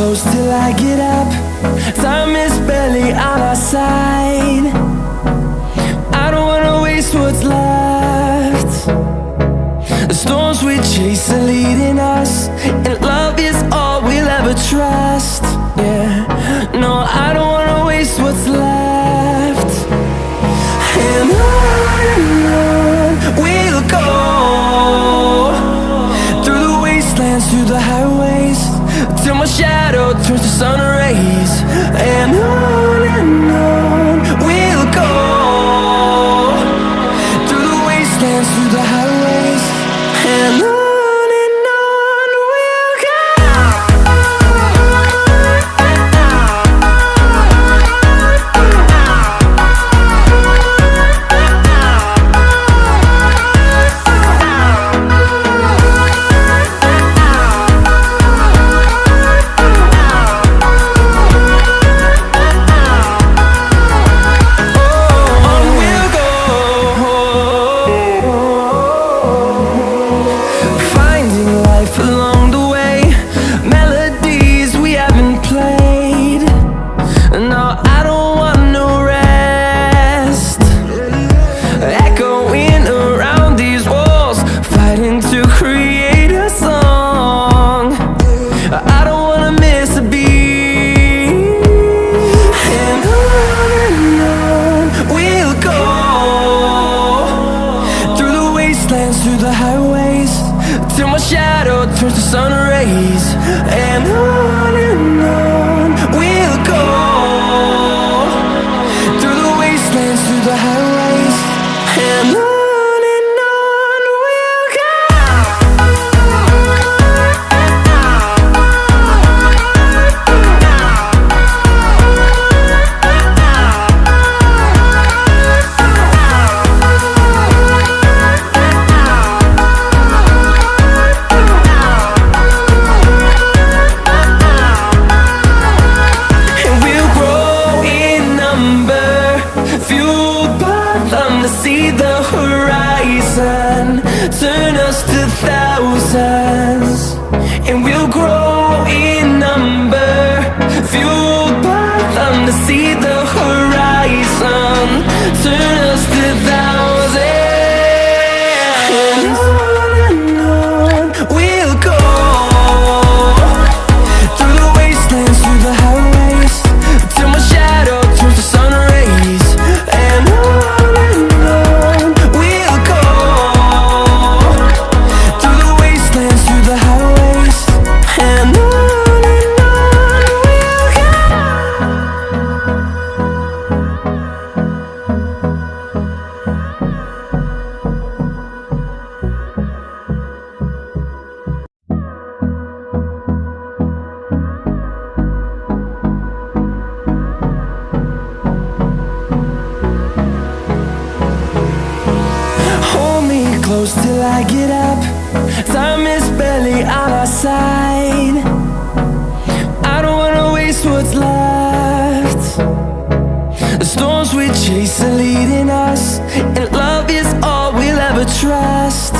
close till I get up. Time is barely on our side. I don't wanna waste what's left. The storms we chase are leading us, and love is all we'll ever trust. Yeah, no, I don't wanna waste what's left. And on we'll go, through the wastelands, through the highways, till my shadow turns to sun rays. And on we'll go, through the wastelands, through the highways, and on we'll go. Through the highways, till my shadow turns to sun rays. And on we'll go, through the wastelands, through the highways, and on we'll go. See the horizon turn us to thousands, and we'll grow in number, fueled by them. To see the horizon turn us to thousands, and on we'll go, through the wastelands, through the highways, till my shadow turns to sun rays. And close till I get up. Time is barely on our side. I don't wanna waste what's left. The storms we chase are leading us, and love is all we'll ever trust.